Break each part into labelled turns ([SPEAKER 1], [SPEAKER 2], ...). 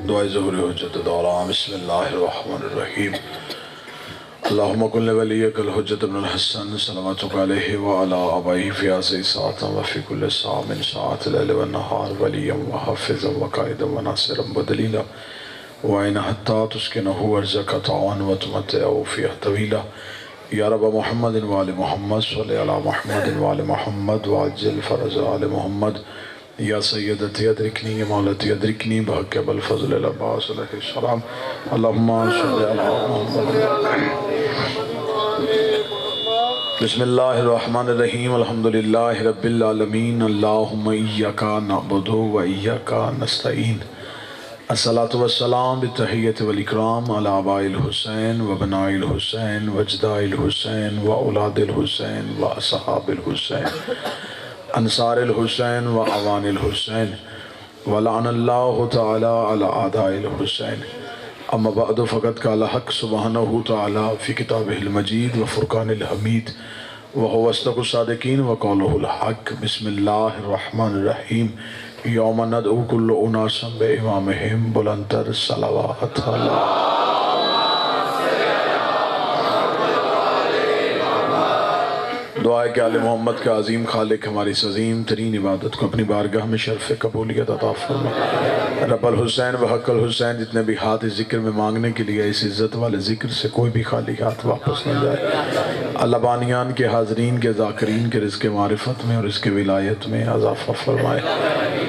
[SPEAKER 1] دعائے ظہور حجت دوران بسم اللہ الرحمن الرحیم اللہم کل ولیک الحجت ابن الحسن صلواتک علیہ وعلا آبائہ فی آسی ساعتا وفی کل ساع من ساعت اللیل والنہار ولیا وحافظا وقائدا وناصرا ودلیلا وعین حتی تسکنہ ارزق طعان وتمتعہ فیہ طویلا یا رب محمد وآل محمد صلی علی محمد وآل محمد وعجل فرج آل محمد یا سیدتی ادرکنی یا مولتی ادرکنی بحق بالفضل العباس علیہ السلام اللہم صلی علی محمد بسم اللہ الرحمن الرحیم الحمدللہ رب العالمین اللہم ایاکا نعبد و ایاکا نستعین الصلاة والسلام بالتحیت والاکرام علی آباء الحسین و بناء الحسین و اجداء الحسین و اولاد الحسین و اصحاب الحسین انصار الحسین و عوان الحسین ولعن اللہ تعالی علی اعداء الحسین اما بعد فقط قال حق سبحانہ تعالی فی کتابہ المجید و فرقان الحمید وهو اصدق الصادقین وقولہ الحق بسم اللہ الرحمن الرحیم یوم ندعو کل اناس بامامہم بلندتر صلوات اللہ دعائے کہ آل محمد کا عظیم خالق ہماری اس عظیم ترین عبادت کو اپنی بارگاہ میں شرف قبولیت عطا فرما رب الحسین و حق الحسین جتنے بھی ہاتھ اس ذکر میں مانگنے کے لیے اس عزت والے ذکر سے کوئی بھی خالی ہاتھ واپس نہ جائے اللہ بانیان کے حاضرین کے ذاکرین کے رزق معرفت میں اور رزق ولایت میں اضافہ فرمائے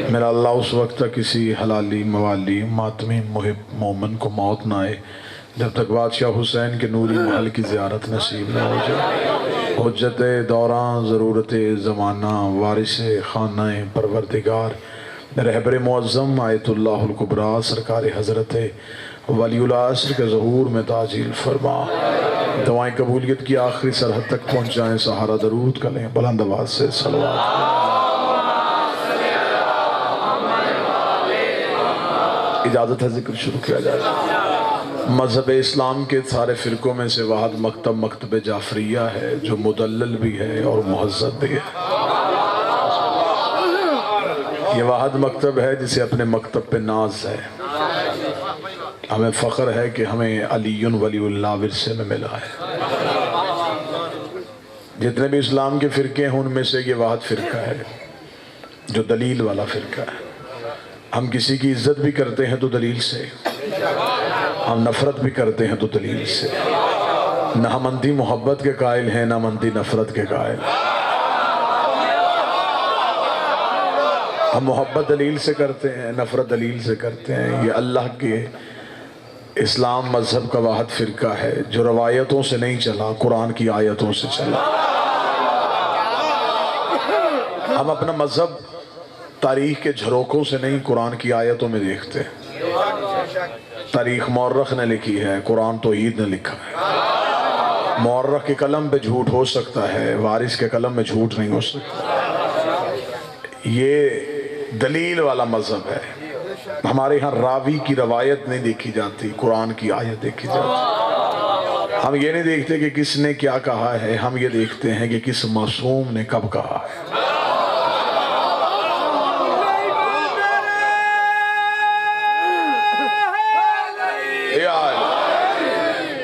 [SPEAKER 1] میرا اللہ اس وقت تک کسی حلالی موالی ماتمی محب مومن کو موت نہ آئے جب تک بادشاہ حسین کے نوری محل کی زیارت نصیب نہ ہو جائے حجت دوران ضرورت زمانہ وارث خانہ پروردگار رہبر معظم آیت اللہ الکبریٰ سرکار حضرت ولی العصر کے ظہور میں تعجیل فرما دعائیں قبولیت کی آخری سرحد تک پہنچائیں سہارا درود کریں بلند آواز سے صلوات اجازت ہے ذکر شروع کیا جائے مذہب اسلام کے سارے فرقوں میں سے واحد مکتب مکتب جعفریہ ہے جو مدلل بھی ہے اور مہذب بھی ہے یہ واحد مکتب ہے جسے اپنے مکتب پہ ناز ہے ہمیں فخر ہے کہ ہمیں علی ولی اللہ ورثے میں ملا ہے جتنے بھی اسلام کے فرقے ہیں ان میں سے یہ واحد فرقہ ہے جو دلیل والا فرقہ ہے ہم کسی کی عزت بھی کرتے ہیں تو دلیل سے ہم نفرت بھی کرتے ہیں تو دلیل سے نہ ہم اندھی محبت کے قائل ہیں نہ ہم اندھی نفرت کے قائل ہم محبت دلیل سے کرتے ہیں نفرت دلیل سے کرتے ہیں یہ اللہ کے اسلام مذہب کا واحد فرقہ ہے جو روایتوں سے نہیں چلا قرآن کی آیتوں سے چلا ہم اپنا مذہب تاریخ کے جھروکوں سے نہیں قرآن کی آیتوں میں دیکھتے تاریخ مورخ نے لکھی ہے قرآن توحید نے لکھا ہے مورخ کے قلم پہ جھوٹ ہو سکتا ہے وارث کے قلم میں جھوٹ نہیں ہو سکتا یہ دلیل والا مذہب ہے ہمارے یہاں راوی کی روایت نہیں دیکھی جاتی قرآن کی آیت دیکھی جاتی ہم یہ نہیں دیکھتے کہ کس نے کیا کہا ہے ہم یہ دیکھتے ہیں کہ کس معصوم نے کب کہا ہے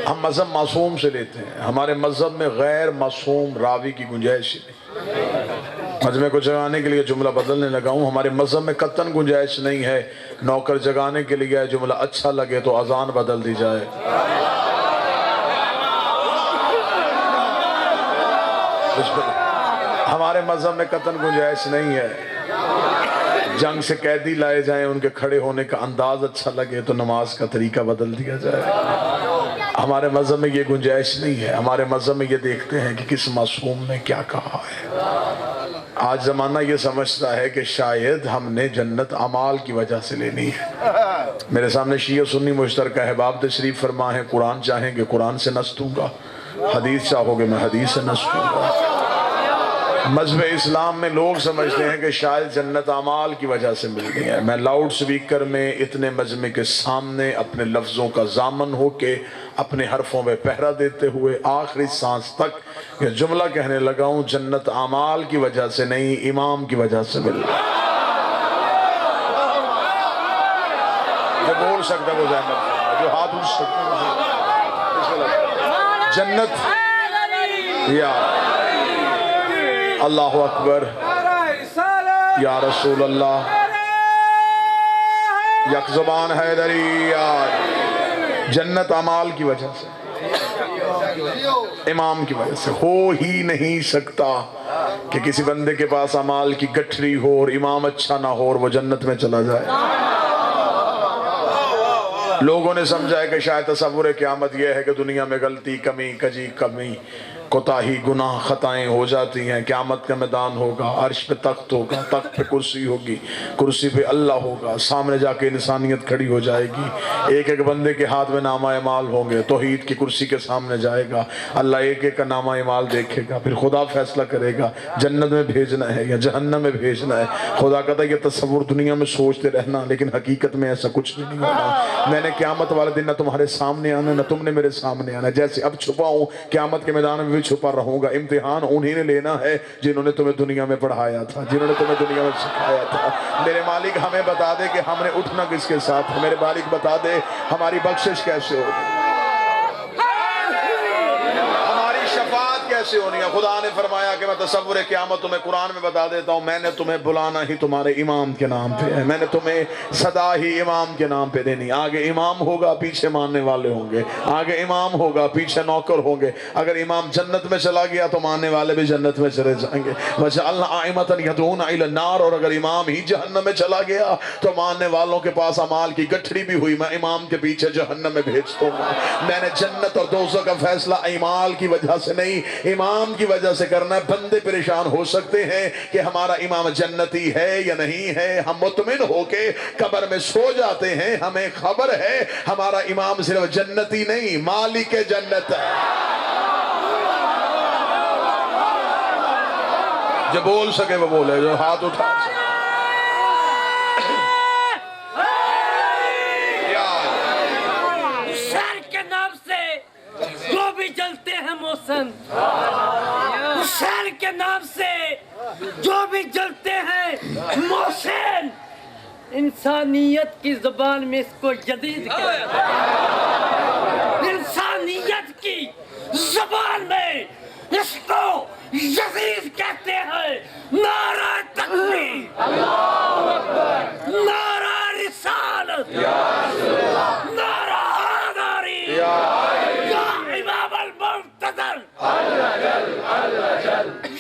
[SPEAKER 1] ہم مذہب معصوم سے لیتے ہیں ہمارے مذہب میں غیر معصوم راوی کی گنجائش ہی نہیں مجمع کو جگانے کے لیے جملہ بدلنے لگا ہوں ہمارے مذہب میں قطعاً گنجائش نہیں ہے نوکر جگانے کے لیے جملہ اچھا لگے تو اذان بدل دی جائے ہمارے مذہب میں قطعاً گنجائش نہیں ہے جنگ سے قیدی لائے جائیں ان کے کھڑے ہونے کا انداز اچھا لگے تو نماز کا طریقہ بدل دیا جائے ہمارے مذہب میں یہ گنجائش نہیں ہے ہمارے مذہب میں یہ دیکھتے ہیں کہ کس معصوم نے کیا کہا ہے آج زمانہ یہ سمجھتا ہے کہ شاید ہم نے جنت اعمال کی وجہ سے لینی ہے میرے سامنے شیعہ سنی مشترکہ ہے باب تشریف فرما ہے قرآن چاہیں گے قرآن سے نص دوں گا حدیث چاہو گے میں حدیث سے نص دوں گا مذہب اسلام میں لوگ سمجھتے ہیں کہ شاید جنت اعمال کی وجہ سے ملنی ہے میں لاؤڈ سپیکر میں اتنے مجمع کے سامنے اپنے لفظوں کا ضامن ہو کے اپنے حرفوں میں پہرا دیتے ہوئے آخری سانس تک یہ جملہ کہنے لگا ہوں جنت اعمال کی وجہ سے نہیں امام کی وجہ سے ملنا جو بول سکتا ہے وہ ذہن رکھے، جو ہاتھ اٹھ سکتا ہے جنت یا اللہ اکبر یا رسول اللہ یک زبان حیدری یار جنت اعمال کی وجہ سے امام کی وجہ سے ہو ہی نہیں سکتا کہ کسی بندے کے پاس اعمال کی گٹھری ہو اور امام اچھا نہ ہو اور وہ جنت میں چلا جائے۔ لوگوں نے سمجھا ہے کہ شاید تصور قیامت یہ ہے کہ دنیا میں غلطی کمی کجی کمی کوتاہی گناہ خطائیں ہو جاتی ہیں، قیامت کا میدان ہوگا، عرش پہ تخت ہوگا، تخت پہ کرسی ہوگی، کرسی پہ اللہ ہوگا، سامنے جا کے انسانیت کھڑی ہو جائے گی، ایک ایک بندے کے ہاتھ میں نامہ اعمال ہوں گے، توحید کی کرسی کے سامنے جائے گا، اللہ ایک ایک کا نامہ اعمال دیکھے گا، پھر خدا فیصلہ کرے گا جنت میں بھیجنا ہے یا جہنم میں بھیجنا ہے۔ خدا کہتا ہے یہ تصور دنیا میں سوچتے رہنا، لیکن حقیقت میں ایسا کچھ نہیں ہونا۔ میں نے قیامت والے دن نہ تمہارے سامنے آنا نہ تم نے میرے سامنے آنا، جیسے اب چھپا ہوں قیامت کے میدان میں بھی چھپا رہوں گا۔ امتحان انہی نے لینا ہے جنہوں نے تمہیں دنیا میں پڑھایا تھا، جنہوں نے تمہیں دنیا میں سکھایا تھا۔ میرے مالک ہمیں بتا دے کہ ہم نے اٹھنا کس کے ساتھ ہے، میرے مالک بتا دے ہماری بخشش کیسے ہوگی، ہماری شفاعت کیسے ہونی ہے۔ خدا نے فرمایا کہ میں تصور قیامت تمہیں قرآن میں بتا دیتا ہوں، میں نے تمہیں بلانا ہی تمہارے امام کے نام پہ ہے، میں نے تمہیں صدا ہی امام کے نام پہ دینی۔ آگے امام ہوگا پیچھے ماننے والے ہوں گے، آگے امام ہوگا پیچھے نوکر ہوں گے۔ اگر امام جنت میں چلا گیا تو ماننے والے بھی جنت میں چلے جائیں گے۔ وَجَعَلْنَا أَئِمَّةً يَدْعُونَ إِلَى النَّارِ، اور اگر امام ہی جہنم میں چلا گیا تو ماننے والوں کے پاس اعمال کی گٹھڑی بھی ہوئی، میں امام کے پیچھے جہنم میں بھیج دوں گا۔ میں نے جنت اور دوزخ کا فیصلہ اعمال کی وجہ سے نہیں، امام کی وجہ سے کرنا ہے۔ بندے پریشان ہو سکتے ہیں کہ ہمارا امام جنتی ہے یا نہیں ہے، ہم مطمئن ہو کے قبر میں سو جاتے ہیں، ہمیں خبر ہے ہمارا امام صرف جنتی نہیں مالک جنت ہے۔ جو بول سکے وہ بولے، جو ہاتھ اٹھا
[SPEAKER 2] شہر کے نام سے جو بھی جلتے ہیں محسن، شہر کے نام سے جو بھی جلتے ہیں محسن، انسانیت کی زبان میں اس کو جدید کہتے ہیں، انسانیت کی زبان میں اس کو یزید کہتے ہیں۔ نعرہ تکبیر، نعرہ رسالت، نعرہ حیدری، یا امام المنتظر،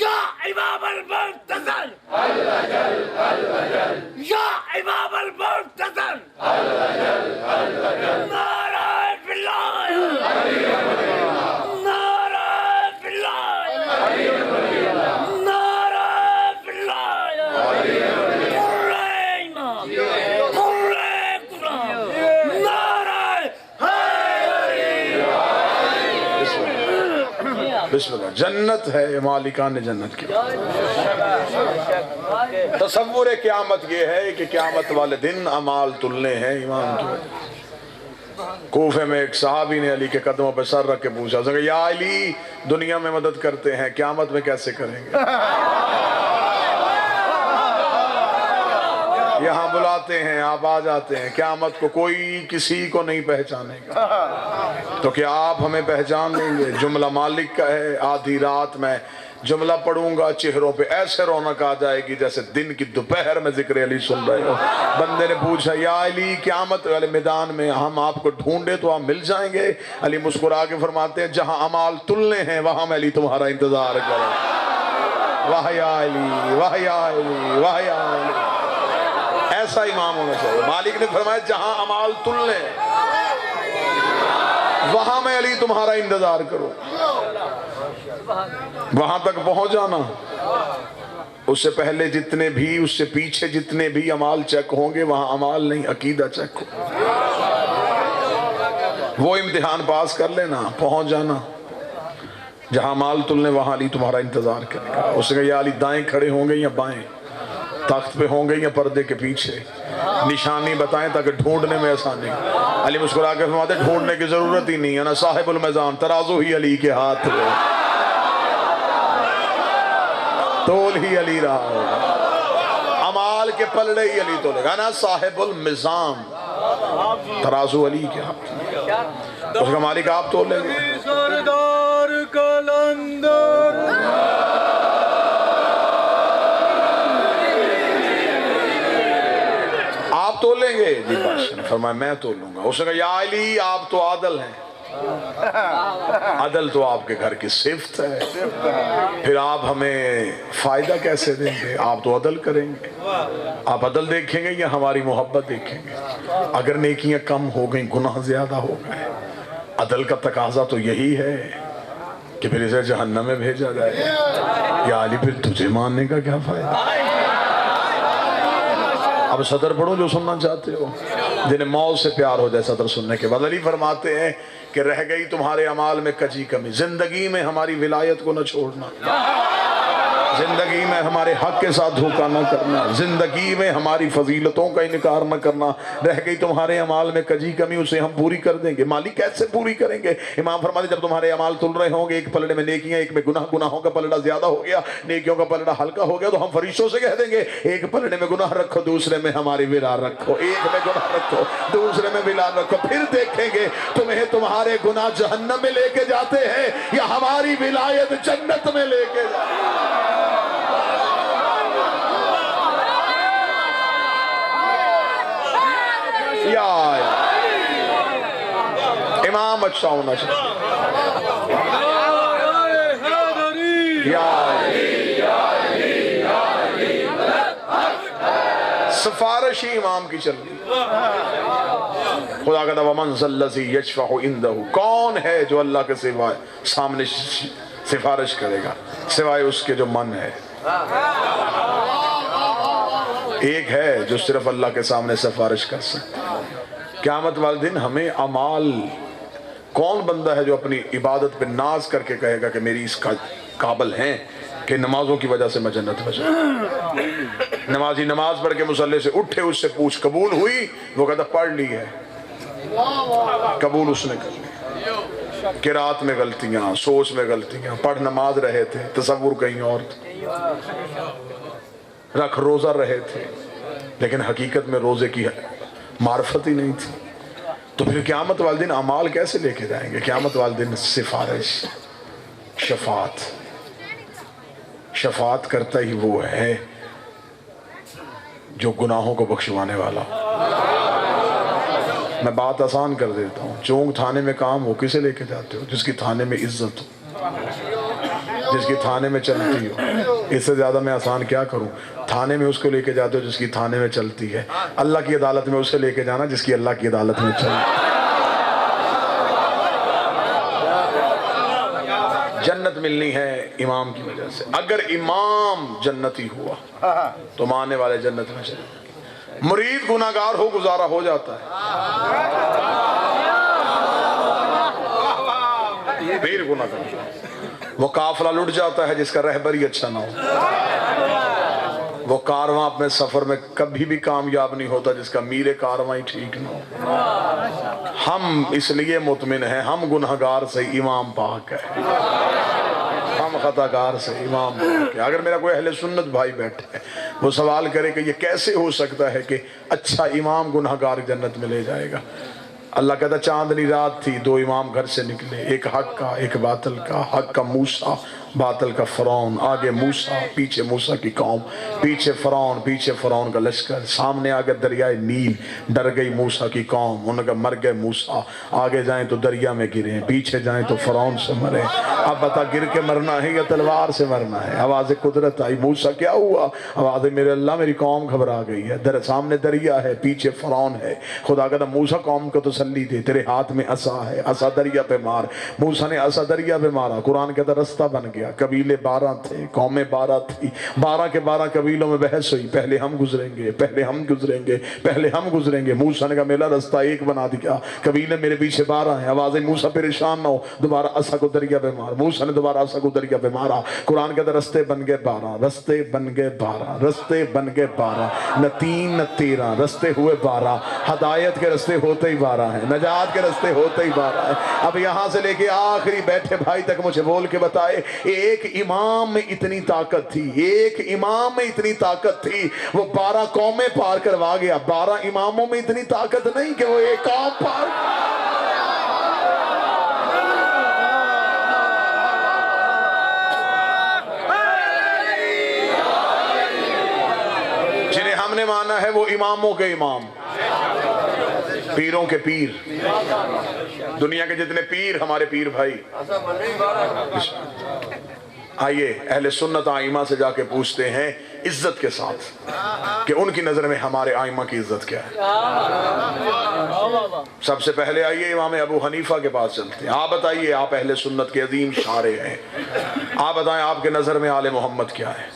[SPEAKER 2] یا امام المنتظر، یا امام المنتظر، نعرہ بلال، نعرہ بلال، نعرہ بلال، قرآن امام، قرآن قرآن، نعرہ حیدری۔
[SPEAKER 1] بسم اللہ۔ جنت ہے مالکان جنت کی۔ تصور قیامت یہ ہے کہ قیامت والے دن اعمال تلنے ہیں امام کی وجہ۔ کوفے میں ایک صحابی نے علی کے قدموں پہ سر رکھ کے پوچھا، اس نے کہا یا علی دنیا میں مدد کرتے ہیں قیامت میں کیسے کریں گے؟ یہاں بلاتے ہیں آپ آ جاتے ہیں، قیامت کو کوئی کسی کو نہیں پہچانے گا، تو کیا آپ ہمیں پہچان لیں گے؟ جملہ مالک کا ہے، آدھی رات میں جملہ پڑھوں گا چہروں پہ ایسے رونق آ جائے گی جیسے دن کی دوپہر میں ذکر علی سن رہے ہو۔ بندے نے پوچھا یا علی قیامت والے میدان میں ہم آپ کو ڈھونڈے تو آپ مل جائیں گے؟ علی مسکرا کے فرماتے ہیں جہاں اعمال تلنے ہیں وہاں میں علی تمہارا انتظار کروں۔ واہ یا علی، واہ یا علی، واہ یا علی۔ ایسا امام ہونا چاہیے۔ مالک نے فرمایا جہاں اعمال تلنے وہاں میں علی تمہارا انتظار کروں۔ وہاں تک پہنچ جانا، اس سے پہلے جتنے بھی اس سے پیچھے جتنے بھی اعمال چیک ہوں گے وہاں اعمال نہیں عقیدہ چیک ہو، وہ امتحان پاس کر لینا، پہنچ جانا۔ جہاں اعمال تلنے وہاں علی تمہارا انتظار کرے گا۔ اس نے کہا یا علی دائیں کھڑے ہوں گے یا بائیں، تخت پہ ہوں گے یا پردے کے پیچھے، نشانی بتائیں تاکہ ڈھونڈنے میں آسانی۔ علی مسکرا کے فرماتے ڈھونڈنے کی ضرورت ہی نہیں ہے، نا صاحب المیزان ترازو ہی علی کے ہاتھ میں، تول ہی علی رہا ہوگا، اعمال کے پلڑے ہی علی تولے گا، نا صاحب المیزان ترازو علی کے ہاتھ میں، اس کا مالک آپ تول لیں گے؟
[SPEAKER 3] سردار کلندر
[SPEAKER 1] آپ تول لیں گے؟ جی بادشاہ نے فرمایا میں تول لوں گا۔ اس نے کہا یا علی آپ تو عادل ہیں، عدل تو آپ کے گھر کی صفت ہے، پھر آپ ہمیں فائدہ کیسے دیں گے؟ آپ تو عدل کریں گے، آپ عدل دیکھیں گے یا ہماری محبت دیکھیں گے؟ اگر نیکیاں کم ہو گئیں، گناہ زیادہ ہو گئے، عدل کا تقاضا تو یہی ہے کہ پھر اسے جہنم میں بھیجا جائے۔ یا علی پھر تجھے ماننے کا کیا فائدہ؟ اب صدر پڑھو جو سننا چاہتے ہو، جنہیں موت سے پیار ہو جائے صدر سننے کے بعد۔ علی فرماتے ہیں کہ رہ گئی تمہارے اعمال میں کجی کمی، زندگی میں ہماری ولایت کو نہ چھوڑنا، زندگی میں ہمارے حق کے ساتھ دھوکہ نہ کرنا، زندگی میں ہماری فضیلتوں کا انکار نہ کرنا۔ رہ گئی تمہارے اعمال میں کجی کمی، اسے ہم پوری کر دیں گے۔ مالی کیسے پوری کریں گے؟ امام فرماتے جب تمہارے اعمال تل رہے ہوں گے، ایک پلڑے میں نیکیاں، ایک میں گناہ، گناہوں کا پلڑا زیادہ ہو گیا، نیکیوں کا پلڑا ہلکا ہو گیا، تو ہم فرشتوں سے کہہ دیں گے ایک پلڑے میں گناہ رکھو، دوسرے میں ہماری ولایت رکھو، ایک میں گناہ رکھو، دوسرے میں ولایت رکھو۔ پھر دیکھیں گے تمہیں تمہارے گناہ جہنم میں لے کے جاتے ہیں یا ہماری ولایت جنت میں لے کے جاتے ہیں۔ یا امام اچھا ہونا چاہیے۔ سفارش ہی امام کی چل رہی۔ خدا کہتا وَمَنْ ذَا الَّذِي يَشْفَعُ عِنْدَهُ، کون ہے جو اللہ کے سوائے سامنے سفارش کرے گا سوائے اس کے جو من ہے؟ ایک ہے جو صرف اللہ کے سامنے سفارش کر سکتا ہے۔ قیامت والے دن ہمیں اعمال، کون بندہ ہے جو اپنی عبادت پہ ناز کر کے کہے گا کہ میری اس قابل ہیں کہ نمازوں کی وجہ سے میں جنت میں جاؤں؟ نمازی نماز پڑھ کے مصلی سے اٹھے، اس سے پوچھ قبول ہوئی؟ وہ کہتا پڑھ لی ہے، قبول اس نے کر لی۔ قرات میں غلطیاں، سوچ میں غلطیاں، پڑھ نماز رہے تھے، تصور کہیں اور تھے، رکھ روزہ رہے تھے، لیکن حقیقت میں روزے کی معرفت ہی نہیں تھی۔ تو پھر قیامت والے دن اعمال کیسے لے کے جائیں گے؟ قیامت والے دن سفارش، شفاعت کرتا ہی وہ ہے جو گناہوں کو بخشوانے والا۔ میں بات آسان کر دیتا ہوں، چونگ تھانے میں کام ہو، کسے لے کے جاتے ہو؟ جس کی تھانے میں عزت ہو، جس کی تھانے میں چلتی ہو۔ اس سے زیادہ میں آسان کیا کروں؟ تھانے میں اس کو لے کے جاتے ہو جس کی تھانے میں چلتی ہے، اللہ کی عدالت میں اسے لے کے جانا جس کی اللہ کی عدالت میں چلتی ہے۔ جنت ملنی ہے امام کی وجہ سے۔ اگر امام جنتی ہوا تو ماننے والے جنت میں چلے جائیں۔ مرید گناہگار ہو، گزارا ہو جاتا ہے، پیر گناہگار، وہ قافلہ لٹ جاتا ہے جس کا رہبر ہی اچھا نہ ہو، وہ کارواں اپنے سفر میں کبھی بھی کامیاب نہیں ہوتا جس کا میر کارواں ہی ٹھیک نہ ہو۔ ہم اس لیے مطمئن ہیں، ہم گناہگار سے امام پاک ہے، ہم خطاکار سے امام پاک ہے۔ اگر میرا کوئی اہل سنت بھائی بیٹھے وہ سوال کرے کہ یہ کیسے ہو سکتا ہے کہ اچھا امام گناہگار جنت میں لے جائے گا؟ اللہ کہتا چاندنی رات تھی، دو امام گھر سے نکلے، ایک حق کا ایک باطل کا، حق کا موسیٰ، باطل کا فرعون، آگے موسیٰ پیچھے موسیٰ کی قوم، پیچھے فرعون کا لشکر، سامنے آگے دریائے نیل، ڈر گئی موسیٰ کی قوم، انہوں نے کہا مر گئے موسیٰ، آگے جائیں تو دریا میں گریں، پیچھے جائیں تو فرعون سے مریں، اب بتا گر کے مرنا ہے یا تلوار سے مرنا ہے؟ آواز قدرت آئی، موسیٰ کیا ہوا؟ آواز میرے اللہ میری قوم گھبرا گئی ہے، سامنے دریا ہے پیچھے فرعون ہے۔ خدا کہتا موسیٰ قوم کو تسلی دے، تیرے ہاتھ میں عصا ہے، عصا دریا پہ مار۔ موسیٰ نے عصا دریا پہ مارا، قرآن کہتا رستہ بن گیا، قبیلے 12 تھے، قومیں 12 تھی، 12 کے 12 قبیلوں میں بحث ہوئی، پہلے ہم گزریں گے، پہلے ہم گزریں گے، پہلے ہم گزریں گے۔ موسیٰ نے کہا میرا رستہ ایک بنا دیا، قبیلے میرے پیچھے 12 ہیں۔ آواز موسیٰ پریشان نہ ہو، دوبارہ عصا کو دریا پہ مار۔ موسیٰ نے دوبارہ عصا کو دریا پہ مارا، قرآن کہتا رستے بن گئے 12، رستے بن گئے 12، رستے بن گئے 12، نہ 3 نہ 13، رستے ہوئے 12۔ ہدایت کے رستے ہوتے ہی 12 ہیں، نجات کے رستے ہوتے ہی 12 ہیں۔ اب یہاں سے لے کے آخری بیٹھے بھائی تک مجھے بول کے بتائے ایک امام میں اتنی طاقت تھی، ایک امام میں اتنی طاقت تھی، وہ 12 قومیں پار کروا گیا۔ 12 اماموں میں اتنی طاقت نہیں کہ وہ ایک قوم پار جنہیں ہم نے مانا ہے وہ اماموں کے امام، پیروں کے پیر، دنیا کے جتنے پیر ہمارے پیر بھائی۔ آئیے اہل سنت آئمہ سے جا کے پوچھتے ہیں عزت کے ساتھ کہ ان کی نظر میں ہمارے آئمہ کی عزت کیا ہے۔ سب سے پہلے آئیے امام ابو حنیفہ کے پاس چلتے ہیں۔ آپ بتائیے، آپ اہل سنت کے عظیم شارع ہیں، آپ بتائیں آپ کے نظر میں آل محمد کیا ہے؟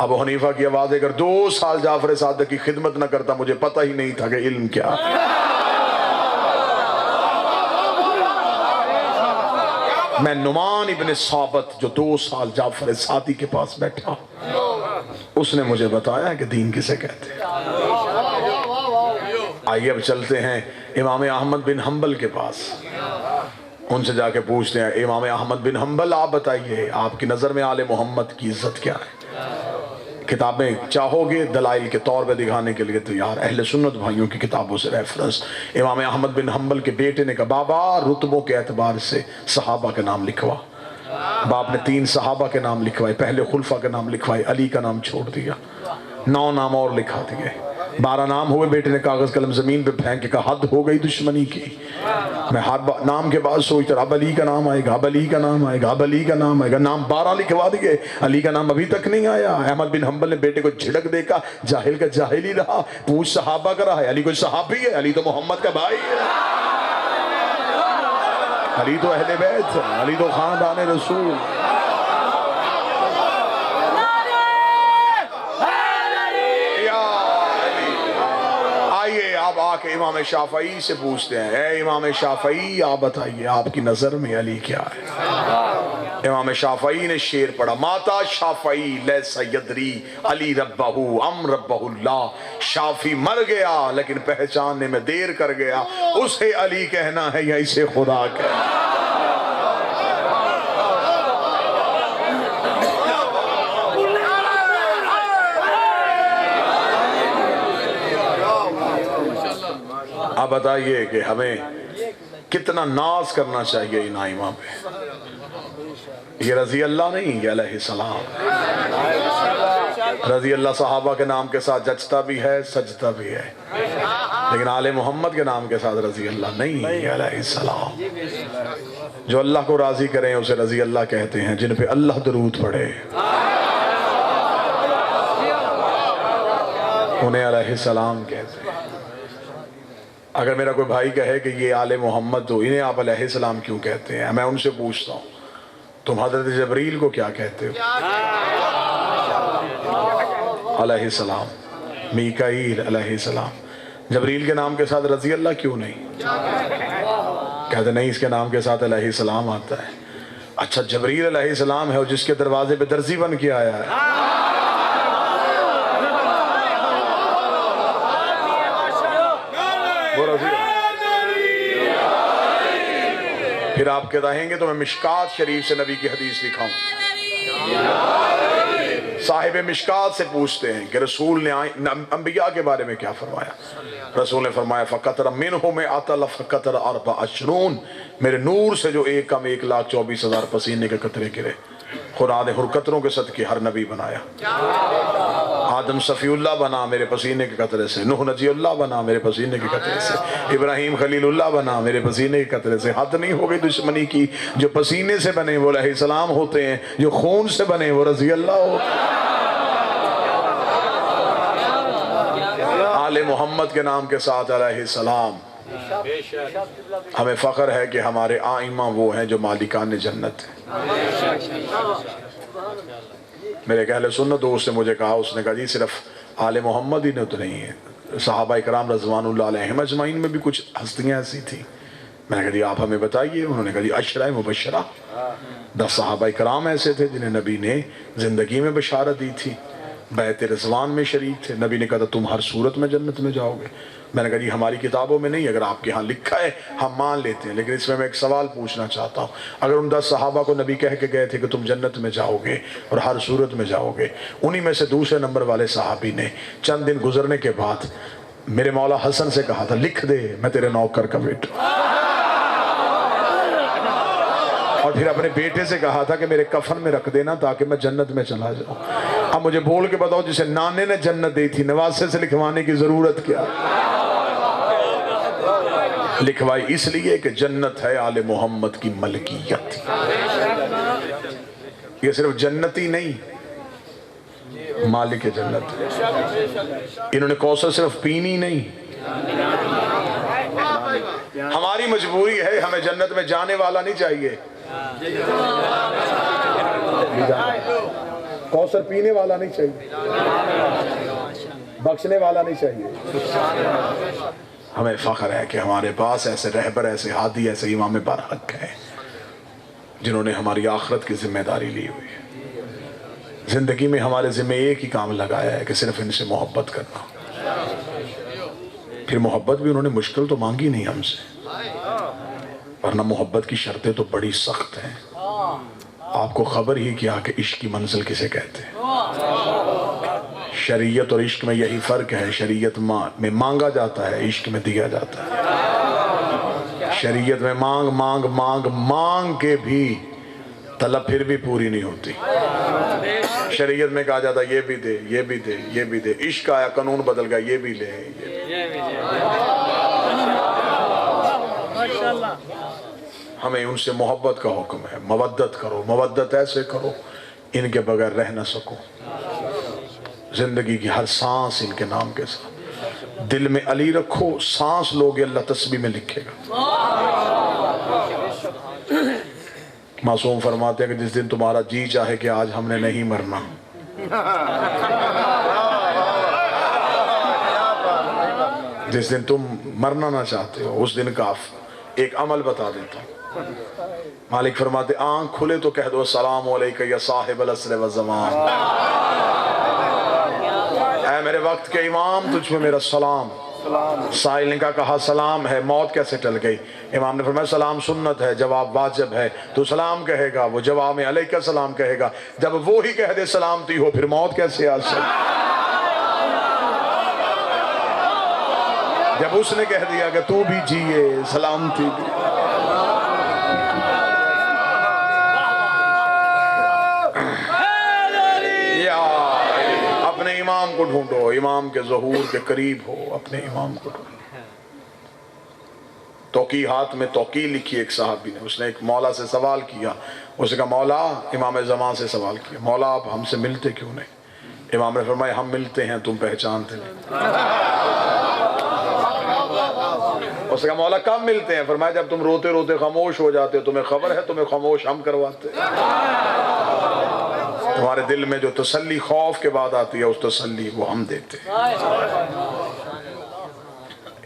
[SPEAKER 1] ابو حنیفہ کی آواز اگر 2 سال جعفر صادق کی خدمت نہ کرتا مجھے پتہ ہی نہیں تھا کہ علم کیا ہے۔ میں نعمان ابن ثابت جو 2 سال جعفر صادق کے پاس بیٹھا، اس نے مجھے بتایا کہ دین کسے کہتے ہیں۔ آئیے اب چلتے ہیں امام احمد بن حنبل کے پاس، ان سے جا کے پوچھتے ہیں امام احمد بن حنبل آپ بتائیے آپ کی نظر میں آل محمد کی عزت کیا ہے؟ کتابیں چاہو گے دلائل کے طور پہ دکھانے کے لیے تیار، اہل سنت بھائیوں کی کتابوں سے ریفرنس۔ امام احمد بن حنبل کے بیٹے نے کہا بابا رتبوں کے اعتبار سے صحابہ کا نام لکھوا۔ باپ نے 3 صحابہ کے نام لکھوائے، پہلے خلفاء کا نام لکھوائے، علی کا نام چھوڑ دیا، 9 نام اور لکھا دیے، 12 نام ہوئے۔ بیٹے نے کاغذ قلم زمین پہ پھینک کے کہا حد ہو گئی دشمنی کی، میں ہر نام کے بعد سوچتا رہا اب علی کا نام آئے گا، اب علی کا نام آئے گا، اب علی کا نام آئے گا، نام 12 لکھوا دیے، علی کا نام ابھی تک نہیں آیا۔ احمد بن حنبل نے بیٹے کو جھڑک دے کہا جاہل کا جاہل ہی رہا، پوچھ صحابہ کا رہا ہے، علی کوئی صحابی ہے؟ علی تو محمد کا بھائی ہے، علی تو اہل بیت ہے، علی تو خاندان رسول۔ آپ آ کے امام شافعی سے پوچھتے ہیں اے امام شافعی آپ بتائیے آپ کی نظر میں علی کیا ہے؟ امام شافعی نے شعر پڑھا ماتا شافعی لیس یدری علی ربہ ام ربہ اللہ، شافی مر گیا لیکن پہچاننے میں دیر کر گیا، اسے علی کہنا ہے یا اسے خدا کہنا ہے؟ آپ بتائیے کہ ہمیں کتنا ناز کرنا چاہیے ان ائمہ پہ۔ یہ رضی اللہ نہیں، یہ علیہ السلام۔ رضی اللہ صحابہ کے نام کے ساتھ جچتا بھی ہے سجتا بھی ہے، لیکن آل محمد کے نام کے ساتھ رضی اللہ نہیں، یہ علیہ السلام۔ جو اللہ کو راضی کریں اسے رضی اللہ کہتے ہیں، جن پہ اللہ درود پڑھے انہیں علیہ السلام کہتے ہیں۔ اگر میرا کوئی بھائی کہے کہ یہ آل محمد تو انہیں آپ علیہ السلام کیوں کہتے ہیں، میں ان سے پوچھتا ہوں تم حضرت جبریل کو کیا کہتے ہو؟ علیہ السلام۔ میکائیل علیہ السلام۔ جبریل کے نام کے ساتھ رضی اللہ کیوں نہیں؟ کہتے نہیں اس کے نام کے ساتھ علیہ السلام آتا ہے۔ اچھا جبریل علیہ السلام ہے اور جس کے دروازے پہ درزی بن کے آیا ہے، پھر آپ کہیں گے تو میں مشکات شریف سے نبی کی حدیث دکھاؤں۔ صاحب مشکات سے پوچھتے ہیں کہ رسول نے انبیاء کے بارے میں کیا فرمایا؟ رسول نے فرمایا فَقَطَرَ مِنْهُ مِئَةَ لَفَقَطَرَ 24، میرے نور سے جو 1,24,000 پسینے کے قطرے گرے، خدا نے قطروں کے صدقے ہر نبی بنایا۔ آدم صفی اللہ بنا میرے پسینے کے قطرے سے، نوح نجی اللہ بنا میرے پسینے کے قطرے سے، ابراہیم خلیل اللہ بنا میرے پسینے کے قطرے سے۔ حد نہیں ہو گئی دشمنی کی، جو پسینے سے بنے وہ علیہ السلام ہوتے ہیں، جو خون سے بنے وہ رضی اللہ ہوتے ہیں۔ آل محمد کے نام کے ساتھ علیہ السلام۔ ہمیں فخر ہے کہ ہمارے آئمہ وہ ہیں جو مالکان جنت ہیں۔ میرے ایک اہل سنت دوست نے مجھے کہا، اس نے کہا جی صرف آل محمد ہی نے تو نہیں ہے، صحابہ کرام رضوان اللہ علیہم اجمعین میں بھی کچھ ہستیاں ایسی تھیں۔ میں نے کہا جی آپ ہمیں بتائیے۔ انہوں نے کہا جی عشرہ مبشرہ، 10 صحابہ کرام ایسے تھے جنہیں نبی نے زندگی میں بشارت دی تھی، بیعت رضوان میں شریک تھے، نبی نے کہا تھا تم ہر صورت میں جنت میں جاؤ گے۔ میں نے کہا جی ہماری کتابوں میں نہیں، اگر آپ کے ہاں لکھا ہے ہم مان لیتے ہیں، لیکن اس میں ایک سوال پوچھنا چاہتا ہوں، اگر ان 10 صحابہ کو نبی کہہ کے گئے تھے کہ تم جنت میں جاؤ گے اور ہر صورت میں جاؤ گے، انہی میں سے دوسرے نمبر والے صحابی نے چند دن گزرنے کے بعد میرے مولا حسن سے کہا تھا لکھ دے میں تیرے نوکر کا بیٹا، اور پھر اپنے بیٹے سے کہا تھا کہ میرے کفن میں رکھ دینا تاکہ میں جنت میں چلا جاؤں۔ اب مجھے بول کے بتاؤ جسے نانے نے جنت دی تھی نواسے سے لکھوانے کی ضرورت کیا؟ لکھوائی اس لیے کہ جنت ہے آل محمد کی ملکیت، یہ صرف جنتی نہیں مالک جنت ہے، انہوں نے کوثر صرف پینی نہیں، ہماری مجبوری ہے، ہمیں جنت میں جانے والا نہیں چاہیے، کوثر پینے والا نہیں چاہیے، بخشنے والا نہیں چاہیے۔ ہمیں فخر ہے کہ ہمارے پاس ایسے رہبر، ایسے ہادی، ایسے امام برحق ہیں جنہوں نے ہماری آخرت کی ذمہ داری لی ہوئی ہے۔ زندگی میں ہمارے ذمہ ایک ہی کام لگایا ہے کہ صرف ان سے محبت کرنا، پھر محبت بھی انہوں نے مشکل تو مانگی نہیں ہم سے، ورنہ محبت کی شرطیں تو بڑی سخت ہیں، آپ کو خبر ہی کیا کہ عشق کی منزل کسے کہتے ہیں؟ شریعت اور عشق میں یہی فرق ہے، شریعت میں مانگا جاتا ہے، عشق میں دیا جاتا ہے۔ شریعت میں مانگ مانگ مانگ مانگ کے بھی طلب پھر بھی پوری نہیں ہوتی، شریعت میں کہا جاتا ہے یہ بھی دے یہ بھی دے یہ بھی دے، عشق آیا قانون بدل گیا یہ بھی لے ہمیں ان سے محبت کا حکم ہے، مودت کرو، مودت ایسے کرو ان کے بغیر رہ نہ سکو، زندگی کی ہر سانس ان کے نام کے ساتھ، دل میں علی رکھو، سانس لوگے اللہ تسبیح میں لکھے گا۔ معصوم فرماتے ہیں کہ جس دن تمہارا جی چاہے کہ آج ہم نے نہیں مرنا، جس دن تم مرنا نہ چاہتے ہو اس دن کا ایک عمل بتا دیتا ہوں۔ مالک فرماتے آنکھ کھلے تو کہہ دو السلام علیکہ یا صاحب العصر والزمان، اے میرے وقت کے امام تجھ میں میرا سلام۔ سائل نے کہا سلام ہے، موت کیسے ٹل گئی؟ امام نے فرمایا سلام سنت ہے، جواب واجب ہے، تو سلام کہے گا، وہ جواب میں علیکہ سلام کہے گا، جب وہ ہی کہہ دے سلامتی ہو پھر موت کیسے آ سکتی؟ جب اس نے کہہ دیا کہ تو بھی جیے سلامتی بھی، اپنے امام کو ڈھونڈو، امام کے ظہور کے قریب ہو، اپنے امام کو ڈھونڈو۔ توقیحات میں توقیع لکھی ایک صحابی نے، اس نے ایک مولا سے سوال کیا، اس نے کہا مولا، امام زمان سے سوال کیا، مولا آپ ہم سے ملتے کیوں نہیں؟ امام نے فرمایا ہم ملتے ہیں تم پہچانتے نہیں۔ اس نے کہا مولا کب ملتے ہیں؟ فرمایا جب تم روتے روتے خاموش ہو جاتے ہو، تمہیں خبر ہے تمہیں خاموش ہم کرواتے ہیں، تمہارے دل میں جو تسلی خوف کے بعد آتی ہے اس تسلی وہ ہم دیتے ہیں۔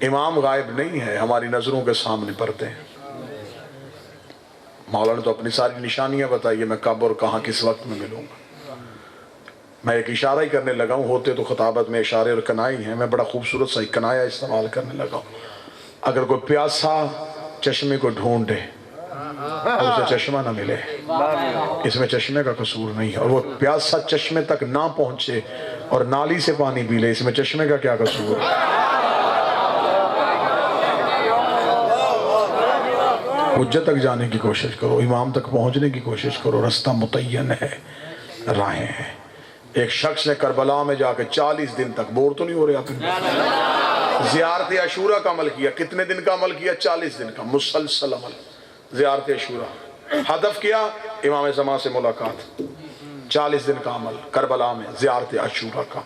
[SPEAKER 1] امام غائب نہیں ہے، ہماری نظروں کے سامنے پڑتے ہیں۔ مولا نے تو اپنی ساری نشانیاں بتائی ہے، میں کب اور کہاں کس وقت میں ملوں گا۔ میں ایک اشارہ ہی کرنے لگا ہوں، ہوتے تو خطابت میں اشارے اور کنائی ہیں، میں بڑا خوبصورت سا ایک کنایا استعمال کرنے لگا ہوں۔ اگر کوئی پیاسا چشمے کو ڈھونڈے اور اسے چشمہ نہ ملے، اس میں چشمے کا قصور نہیں ہے، اور وہ پیاسا چشمے تک نہ پہنچے اور نالی سے پانی پی لے، اس میں چشمے کا کیا قصور ہے؟ حجت تک جانے کی کوشش کرو، امام تک پہنچنے کی کوشش کرو، رستہ متعین ہے، راہیں ہیں۔ ایک شخص نے کربلا میں جا کے 40 دن تک، بور تو نہیں ہو رہے آپ؟ زیارت عاشورہ کا عمل کیا۔ کتنے دن کا عمل کیا؟ 40 دن کا مسلسل عمل، زیارت عاشورہ۔ ہدف کیا؟ امام زمان سے ملاقات۔ 40 دن کا عمل کربلا میں، زیارت عاشورہ کا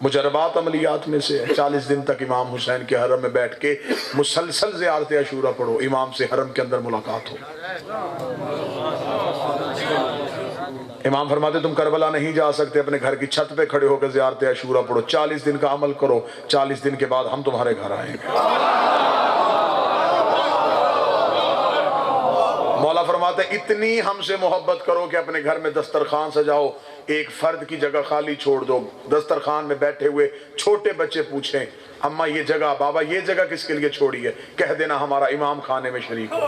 [SPEAKER 1] مجربات عملیات میں سے 40 دن تک امام حسین کے حرم میں بیٹھ کے مسلسل زیارت عاشورہ پڑھو، امام سے حرم کے اندر ملاقات ہو۔ امام فرماتے تم کربلا نہیں جا سکتے، اپنے گھر کی چھت پہ کھڑے ہو کے زیارت عاشورہ پڑھو، 40 دن کا عمل کرو، 40 دن کے بعد ہم تمہارے گھر آئیں گے۔ مولا مولا فرماتے ہیں اتنی ہم سے محبت کرو کہ اپنے گھر میں دسترخوان سجاؤ، ایک فرد کی جگہ خالی چھوڑ دو، دسترخوان میں بیٹھے ہوئے چھوٹے بچے پوچھیں اماں یہ جگہ، بابا یہ جگہ کس کے لیے چھوڑی ہے، کہہ دینا ہمارا امام کھانے میں شریک ہو۔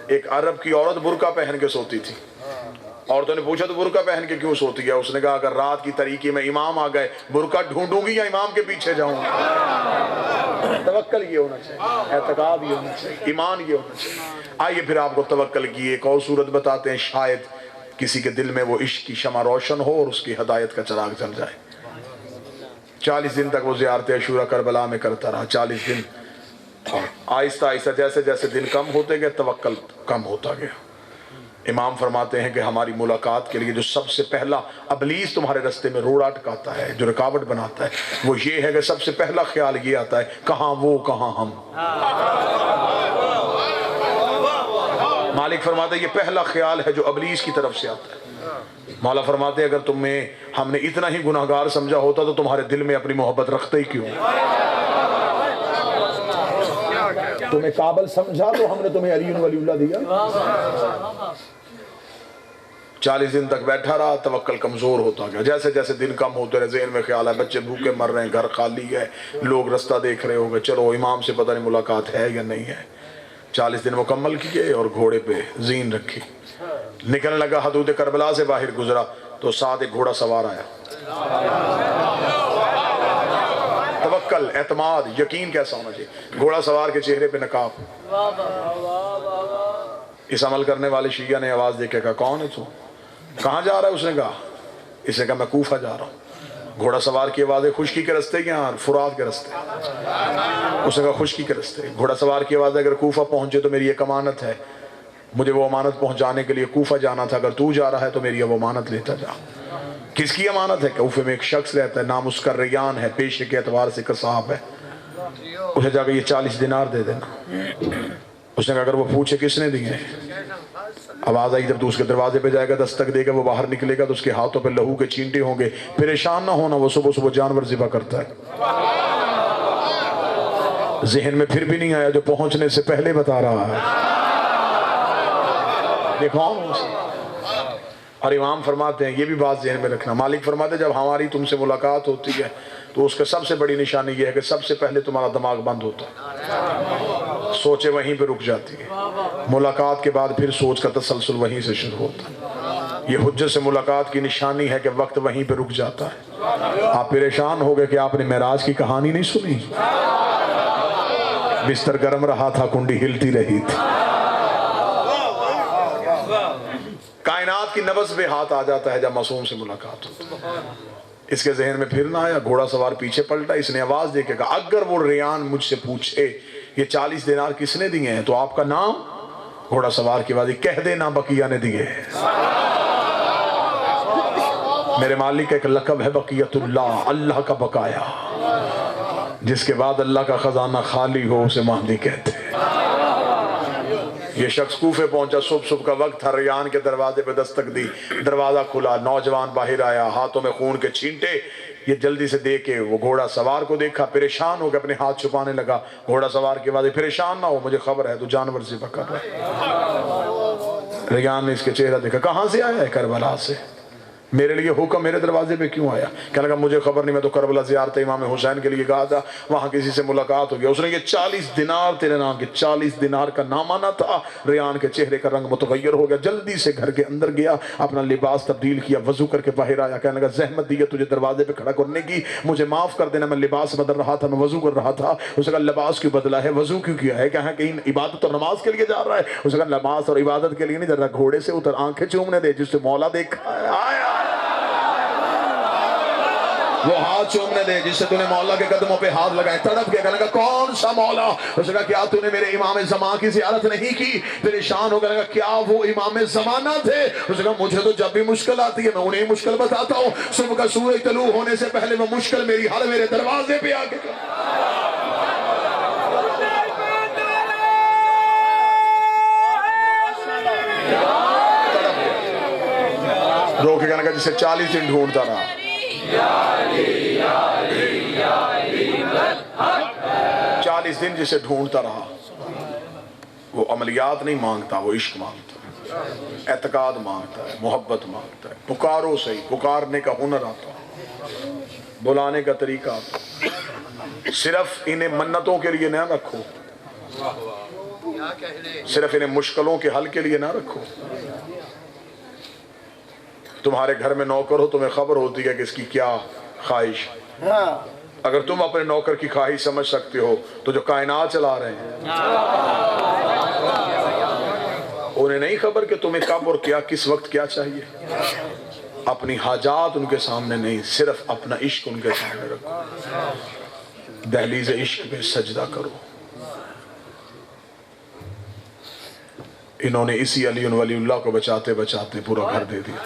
[SPEAKER 1] ایک عرب کی عورت برقع پہن کے سوتی تھی، عورتوں نے پوچھا تو برقع پہن کے کیوں سوتی ہے؟ اس نے کہا اگر رات کی تاریکی میں امام آ گئے برقع ڈھونڈوں گی یا امام کے پیچھے جاؤں گی؟ توکل یہ ہونا چاہیے، اعتقاد یہ ہونا چاہیے، ایمان یہ ہونا چاہیے۔ آئیے پھر آپ کو توکل کی ایک اور صورت بتاتے ہیں، شاید کسی کے دل میں وہ عشق کی شمع روشن ہو اور اس کی ہدایت کا چراغ جل جائے۔ 40 دن تک وہ زیارت عاشورہ کربلا میں کرتا رہا، 40 دن، آہستہ آہستہ جیسے جیسے دن کم ہوتے گئے توکل کم ہوتا گیا۔ امام فرماتے ہیں کہ ہماری ملاقات کے لیے جو سب سے پہلا ابلیس تمہارے رستے میں روڑا اٹکاتا ہے، جو رکاوٹ بناتا ہے، وہ یہ ہے کہ سب سے پہلا خیال یہ آتا ہے کہاں وہ کہاں ہم۔ مالک فرماتے ہیں یہ پہلا خیال ہے جو ابلیس کی طرف سے آتا ہے۔ مولا فرماتے ہیں اگر تمہیں ہم نے اتنا ہی گناہگار سمجھا ہوتا تو تمہارے دل میں اپنی محبت رکھتے ہی کیوں؟ تمہیں قابل سمجھا تو ہم نے تمہیں علی ولی اللہ دیا۔ 40 دن تک بیٹھا رہا، توکل کمزور ہوتا گیا، جیسے جیسے دن کم ہوتے رہے ذہن میں خیال ہے بچے بھوکے مر رہے ہیں، گھر خالی ہے، لوگ رستہ دیکھ رہے ہو گئے، چلو امام سے پتہ نہیں ملاقات ہے یا نہیں ہے۔ 40 دن مکمل کیے اور گھوڑے پہ زین رکھی، نکلنے لگا، حدود کربلا سے باہر گزرا تو ساتھ ایک گھوڑا سوار آیا۔ توکل، اعتماد، یقین کیسا ہونا چاہیے؟ گھوڑا سوار کے چہرے پہ نقاب۔ اس عمل کرنے والے شیعہ نے آواز دے کے کہا کون ہے تو؟ کہاں جا رہا ہے؟ اس نے کہا، اس نے کہا میں کوفہ جا رہا ہوں۔ گھوڑا سوار کی آواز ہے خشکی کے رستے یا فرات کے رستے؟ اس نے کہا خشکی کے رستے۔ گھوڑا سوار کی آواز ہے اگر کوفہ پہنچے تو میری ایک امانت ہے، مجھے وہ امانت پہنچانے کے لیے کوفہ جانا تھا، اگر تو جا رہا ہے تو میری وہ امانت لیتا جا۔ کس کی امانت ہے؟ کوفے میں ایک شخص رہتا ہے، نام اس کا ریان ہے، پیشے کے اعتبار سے قصاب ہے، اسے جا کے یہ 40 دینار دے دینا۔ اس نے کہا اگر وہ پوچھے کس نے دیے؟ آواز آئی جب تو اس کے دروازے پہ جائے گا، دستک دے گا، وہ باہر نکلے گا تو اس کے ہاتھوں پہ لہو کے چینٹے ہوں گے، پریشان نہ ہونا، وہ صبح صبح جانور ذبح کرتا ہے۔ ذہن میں پھر بھی نہیں آیا جو پہنچنے سے پہلے بتا رہا ہے، دیکھو۔ اور امام فرماتے ہیں یہ بھی بات ذہن میں رکھنا، مالک فرماتے ہیں جب ہماری تم سے ملاقات ہوتی ہے تو اس کا سب سے بڑی نشانی یہ ہے کہ سب سے پہلے تمہارا دماغ بند ہوتا ہے، سوچیں وہیں پہ رک جاتی ہے، ملاقات کے بعد پھر سوچ کا تسلسل وہیں سے شروع ہوتا ہے۔ یہ حجت سے ملاقات کی نشانی ہے کہ وقت وہیں پہ رک جاتا ہے۔ آپ پریشان ہو گئے کہ آپ نے معراج کی کہانی نہیں سنی؟ بستر گرم رہا تھا، کنڈی ہلتی رہی تھی، کائنات کی نبض پہ ہاتھ آ جاتا ہے جب معصوم سے ملاقات ہوتی ہے۔ اس کے ذہن میں پھر نہ آیا، گھوڑا سوار پیچھے پلٹا، اس نے آواز دے کے کہا اگر وہ ریان مجھ سے پوچھے یہ 40 دینار کس نے دیے ہیں تو آپ کا نام؟ گھوڑا سوار کی آواز کہہ دینا بقیہ نے دیے۔ میرے مالک کا ایک لقب ہے بقیت اللہ، اللہ کا بقایا، جس کے بعد اللہ کا خزانہ خالی ہو اسے مہدی کہتے ہیں۔ یہ شخص کوفے پہنچا، صبح کا وقت تھا، ریان کے دروازے پہ دستک دی، دروازہ کھلا، نوجوان باہر آیا، ہاتھوں میں خون کے چھینٹے، یہ جلدی سے دیکھ کے وہ گھوڑا سوار کو دیکھا، پریشان ہو کے اپنے ہاتھ چھپانے لگا۔ گھوڑا سوار کی آواز پریشان نہ ہو، مجھے خبر ہے تو جانور ذبح کر رہا ہے۔ ریان نے اس کے چہرہ دیکھا، کہاں سے آیا ہے؟ کربلا سے۔ میرے لیے حکم میرے دروازے پہ کیوں آیا؟ کہنے لگا مجھے خبر نہیں، میں تو کربلا زیارت امام حسین کے لیے گیا تھا، وہاں کسی سے ملاقات ہو گیا، اس نے یہ 40 دینار تیرے نام کے، 40 دینار کا نام آنا تھا۔ ریان کے چہرے کا رنگ متغیر ہو گیا، جلدی سے گھر کے اندر گیا، اپنا لباس تبدیل کیا، وضو کر کے باہر آیا، کہنے لگا زحمت دی ہے تجھے دروازے پہ کھڑا کرنے کی، مجھے معاف کر دینا، میں لباس بدل رہا تھا، میں وضو کر رہا تھا۔ اس نے کہا لباس کیوں بدلا ہے، وضو کیوں کیا ہے؟ کہاں کہیں عبادت اور نماز کے لیے جا رہا ہے؟ اس نے کہا نماز اور عبادت کے لیے نہیں جا رہا، گھوڑے سے اتر، آنکھیں چومنے دے جس سے مولا دیکھا ہے، آیا وہ ہاتھ چومنے دے جس سے تو نے مولا کے قدموں پہ ہاتھ لگائے، تڑپ کے کہنے لگا کون سا مولا؟ اس نے کہا کیا تو نے میرے امام زمان کی زیارت نہیں کی؟ پریشان ہو گیا، کیا وہ امام زمانہ تھے؟ اس نے کہا مجھے تو جب بھی مشکل آتی ہے میں انہیں مشکل بتاتا ہوں، صبح کا سورج طلوع ہونے سے پہلے وہ مشکل میری حال میرے دروازے پہ آ کے رو کے کہنے لگا جسے 40 دن ڈھونڈتا رہا، 40 دن جسے ڈھونڈتا رہا، وہ عملیات نہیں مانگتا، وہ عشق مانگتا ہے، اعتقاد مانگتا ہے، محبت مانگتا ہے۔ پکارو صحیح، پکارنے کا ہنر آتا ہے، بلانے کا طریقہ آتا ہے۔ صرف انہیں منتوں کے لیے نہ رکھو، صرف انہیں مشکلوں کے حل کے لیے نہ رکھو۔ تمہارے گھر میں نوکر ہو، تمہیں خبر ہوتی ہے کہ اس کی کیا خواہش۔ اگر تم اپنے نوکر کی خواہش سمجھ سکتے ہو تو جو کائنات چلا رہے ہیں انہیں نہیں خبر کہ تمہیں کب اور کیا کس وقت کیا چاہیے۔ اپنی حاجات ان کے سامنے نہیں، صرف اپنا عشق ان کے سامنے رکھو۔ دہلیز عشق میں سجدہ کرو۔ انہوں نے اسی علی ولی اللہ کو بچاتے بچاتے پورا گھر دے دیا۔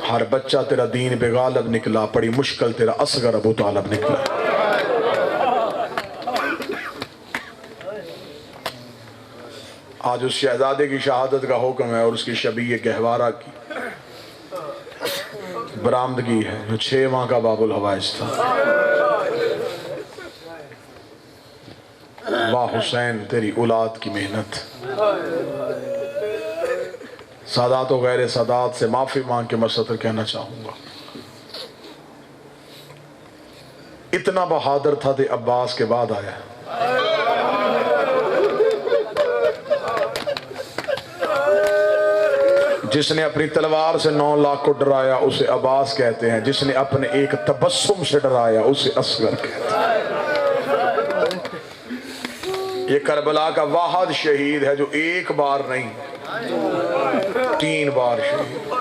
[SPEAKER 1] ہر بچہ تیرا دین پہ غالب نکلا، بڑی مشکل تیرا اصغر ابو طالب نکلا۔ آج اس شہزادے کی شہادت کا حکم ہے اور اس کی شبیہ گہوارہ کی برآمدگی ہے جو 6 ماہ کا باب الحوائج تھا۔ واہ حسین تیری اولاد کی محنت۔ سادات و غیر سادات سے معافی مانگ کے مسطر کہنا چاہوں گا، اتنا بہادر تھا کہ عباس کے بعد آیا۔ جس نے اپنی تلوار سے 9 لاکھ کو ڈرایا اسے عباس کہتے ہیں، جس نے اپنے ایک تبسم سے ڈرایا اسے اصغر کہتے ہیں۔ یہ کربلا کا واحد شہید ہے جو ایک بار نہیں 3 بار شہید،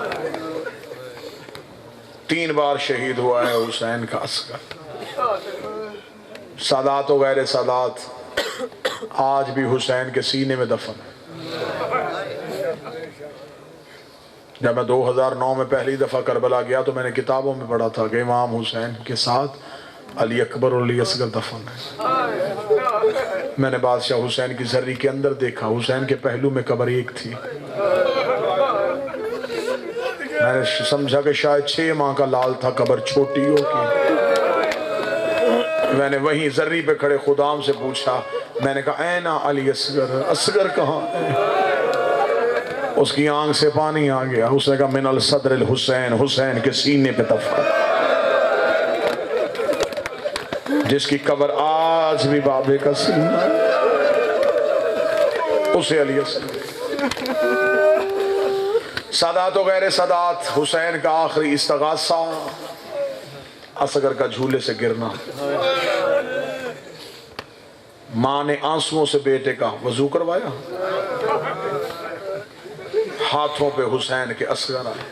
[SPEAKER 1] 3 بار شہید ہوا ہے حسین کا اصغر۔ سادات و غیر سادات آج بھی حسین کے سینے میں دفن ہے۔ جب میں 2009 میں پہلی دفعہ کربلا گیا تو میں نے کتابوں میں پڑھا تھا کہ امام حسین کے ساتھ علی اکبر اور علی اصغر دفن ہے۔ میں نے بادشاہ حسین کی زری کے اندر دیکھا، حسین کے پہلو میں قبر ایک تھی۔ میں نے سمجھا کہ شاید 6 ماہ کا لال تھا، قبر چھوٹی ہو کی۔ میں نے وہیں زری پہ کھڑے خدام سے پوچھا، میں نے کہا اینا علی اصغر، اصغر کہاں ہے؟ اس کی آنکھ سے پانی آ گیا۔ اس نے کہا من الصدر الحسین، حسین کے سینے پہ دفن، جس کی قبر آج بھی بابے کا سینہ، اسے علی اصغر۔ سادات و غیر سادات حسین کا آخری استغاثہ اصغر کا جھولے سے گرنا۔ ماں نے آنسوؤں سے بیٹے کا وضو کروایا، ہاتھوں پہ حسین کے اصغر آئے۔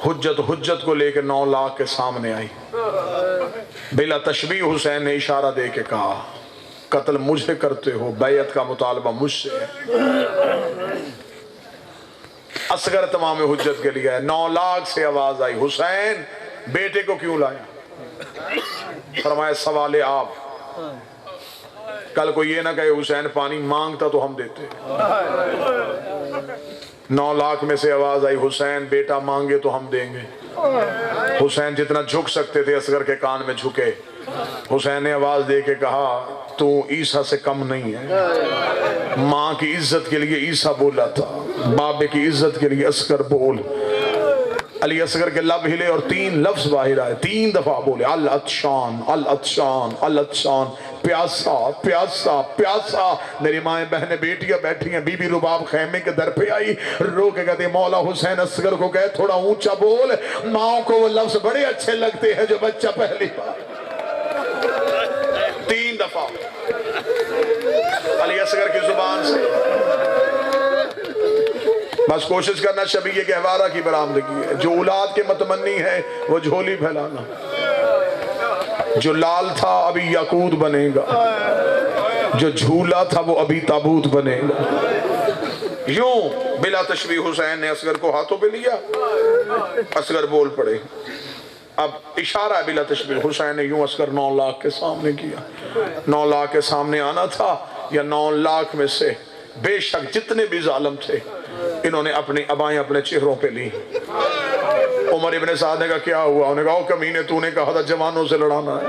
[SPEAKER 1] حجت کو لے کے 9 لاکھ کے سامنے آئی۔ بلا تشبیہ حسین نے اشارہ دے کے کہا قتل مجھے کرتے ہو، بیعت کا مطالبہ مجھ سے ہے۔ اصغر تمام حجت کے لیے 9 لاکھ سے آواز آئی حسین بیٹے کو کیوں لایا؟ فرمایا سوال آپ، کل کو یہ نہ کہے حسین پانی مانگتا تو ہم دیتے۔ 9 لاکھ میں سے آواز آئی حسین بیٹا مانگے تو ہم دیں گے۔ حسین جتنا جھک سکتے تھے اصغر کے کان میں جھکے۔ حسین نے آواز دے کے کہا تو عیسیٰ سے کم نہیں ہے۔ ماں کی عزت کے لیے عیسیٰ بولا تھا، بابے کی عزت کے لیے اصغر بول۔ علی اصغر کے لب ہلے اور 3 لفظ باہر آئے، 3 دفعہ بولے العطشان العطشان العطشان، پیاسا پیاسا پیاسا۔ میری مائیں بہنیں بیٹیاں بیٹھی ہیں، بی بی رباب خیمے کے در پہ آئی، رو کے کہتے مولا حسین اصغر کو کہے تھوڑا اونچا بول۔ ماں کو وہ لفظ بڑے اچھے لگتے ہیں جو بچہ پہلی بار 3 دفعہ علی اصغر کی زبان سے۔ بس کوشش کرنا شبیہ گہوارہ کی برآمدگی ہے۔ جو اولاد کے متمنی ہے وہ جھولی پھیلانا، جو لال تھا ابھی یاقوت بنے گا، جو جھولا تھا وہ ابھی تابوت بنے گا۔ یوں بلا تشبیہ حسین نے اصغر کو ہاتھوں پہ لیا، اصغر بول پڑے۔ اب اشارہ ہے بلا تشبیہ، حسین نے یوں اصغر 9 لاکھ کے سامنے کیا۔ 9 لاکھ کے سامنے آنا تھا یا 9 لاکھ میں سے بے شک جتنے بھی ظالم تھے انہوں نے اپنی ابائیں اپنے چہروں پہ لی۔ عمر ابن سعد نے کہا کیا ہوا؟ انہوں نے کہا او کمینے تو نے کہا تھا جوانوں سے لڑانا ہے،